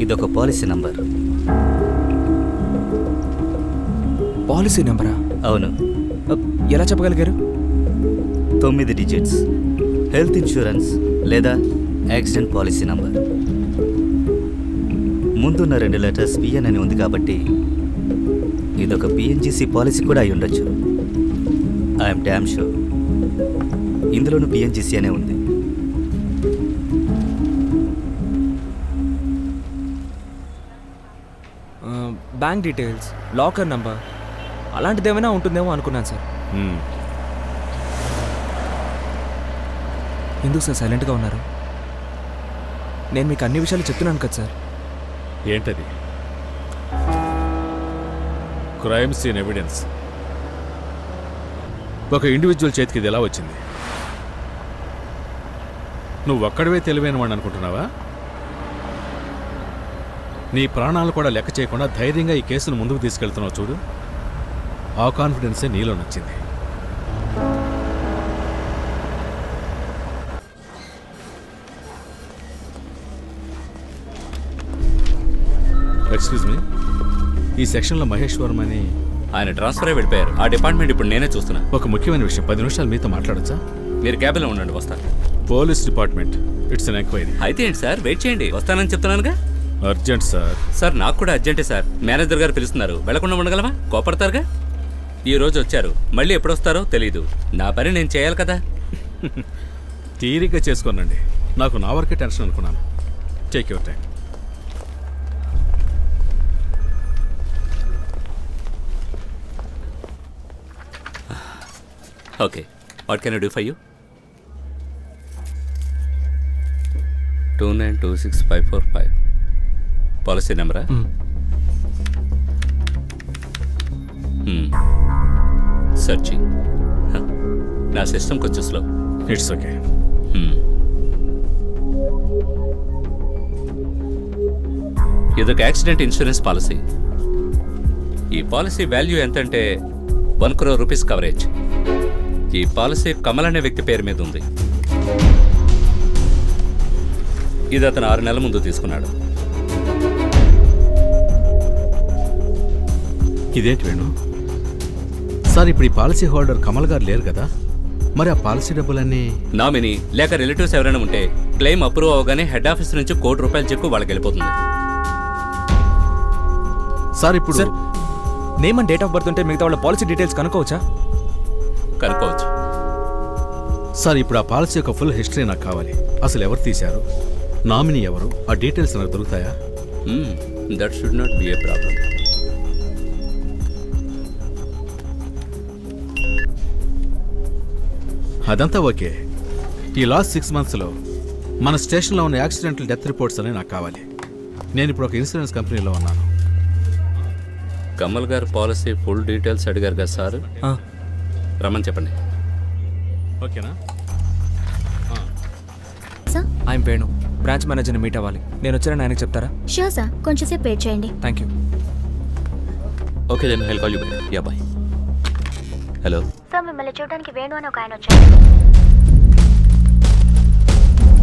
ఇదొక policy number. Policy నంబరా? అవును. ఎలా చెప్పగలిగారు? 9 డిజిట్స్. హెల్త్ ఇన్సూరెన్స్ లేదా యాక్సిడెంట్ పాలసీ నంబర్. ముందున్న 2 లెటర్స్ పిఎన్ అని ఉంది కాబట్టి ఇదొక పిఎన్జిసి పాలసీ కూడా అయి ఉండొచ్చు. ఐఎమ్ డ్యామ్ షూర్ ఇందులోనూ పిఎన్జిసి అనే ఉంది. బ్యాంక్ డీటెయిల్స్, లాకర్ నంబర్ అలాంటిది ఏమైనా ఉంటుందేమో అనుకున్నాను సార్. ఎందుకు సార్ సైలెంట్గా ఉన్నారు? నేను మీకు అన్ని విషయాలు చెప్తున్నాను కదా సార్. ఏంటది? Crime scene evidence. ఒక ఇండివిజువల్ చేతికి ఇది ఎలా వచ్చింది? నువ్వు ఒక్కడివే తెలివైన వాడిని అనుకుంటున్నావా? నీ ప్రాణాలు కూడా లెక్క చేయకుండా ధైర్యంగా ఈ కేసును ముందుకు తీసుకెళ్తున్నావు చూడు. ఆ కాన్ఫిడెన్సే నీలో నచ్చింది. ఎక్స్క్యూజ్ మీ, ఈ సెక్షన్లో మహేష్ వర్మ అని ఆయన ట్రాన్స్ఫర్ అయి వెళ్ళిపోయారు. ఆ డిపార్ట్మెంట్ ఇప్పుడు నేనే చూస్తున్నా. ఒక ముఖ్యమైన విషయం, 10 నిమిషాలు మీతో మాట్లాడచ్చా? మీరు క్యాబిన్లో ఉండండి, వస్తాను. Police department, it's an enquiry. అయితే ఏంటి సార్, వెయిట్ చేయండి, వస్తానని చెప్తున్నానుగా. Urgent sir. సార్ నాకు కూడా అర్జెంటే సార్. మేనేజర్ గారు పిలుస్తున్నారు, వెళ్లకుండా ఉండగలమా? కోపడతారుగా. ఈ రోజు వచ్చారు, మళ్ళీ ఎప్పుడు వస్తారో తెలీదు. నా పని నేను చేయాలి కదా. తీరిగ్గా చేసుకోనండి, నాకు నా వరకే టెన్షన్ అనుకున్నాను. Take your time. Okay, what can I do for you? 292655 policy నెంబరా? సర్చింగ్. నా సిస్టమ్ కొంచెం స్లో. It's okay. ఇదొక యాక్సిడెంట్ ఇన్సూరెన్స్ పాలసీ. ఈ పాలసీ వాల్యూ ఎంతంటే 1 crore రూపీస్ కవరేజ్. ఈ పాలసీ కమల్ అనే వ్యక్తి పేరు మీద ఉంది. ఇది అతను 6 నెలల ముందు తీసుకున్నాడు. ఇదేంటి వేణు సార్, ఇప్పుడు ఈ పాలసీ హోల్డర్ కమల్ గారు లేరు కదా, మరి ఆ పాలసీ డబ్బులన్నీ నామినీ లేక రిలేటివ్స్ ఎవరైనా ఉంటే క్లెయిమ్ అప్రూవ్ అవగానే హెడ్ ఆఫీస్ నుంచి ₹1 కోటి చెక్కు వాళ్ళకి వెళ్ళిపోతుంది. సార్ ఇప్పుడు sir, name and date of birth ఉంటే మిగతా వాళ్ళ పాలసీ డీటెయిల్స్ కనుక్కోవచ్చా? కనుక్కోవచ్చు సార్. ఇప్పుడు ఆ పాలసీ యొక్క ఫుల్ హిస్టరీ నాకు కావాలి. అసలు ఎవరు తీశారు, నామినీ ఎవరు, ఆ డీటెయిల్స్ నాకు దొరుకుతాయా? That should not be A problem. అదంతా ఓకే. ఈ లాస్ట్ 6 monthsలో మన స్టేషన్లో ఉన్న యాక్సిడెంటల్ డెత్ రిపోర్ట్స్ అనేవి నాకు కావాలి. నేను ఇప్పుడు ఒక ఇన్సూరెన్స్ కంపెనీలో ఉన్నాను. కమల్ గారు పాలసీ ఫుల్ డీటెయిల్స్ అడిగారు కదా సార్, రమ్మని చెప్పండి. ఓకేనా? ఐఎమ్ వేణు, బ్రాంచ్ మేనేజర్ని మీట్ అవ్వాలి. నేను వచ్చానని ఆయనకు చెప్తారా? షూర్ సార్, కొంచెం సేపు వెయిట్ చేయండి. Thank you. Okay then I'll call you back. Yeah bye. Hello sir, మిమ్మల్ని చూడడానికి వేణు అని ఒక ఆయన వచ్చారు.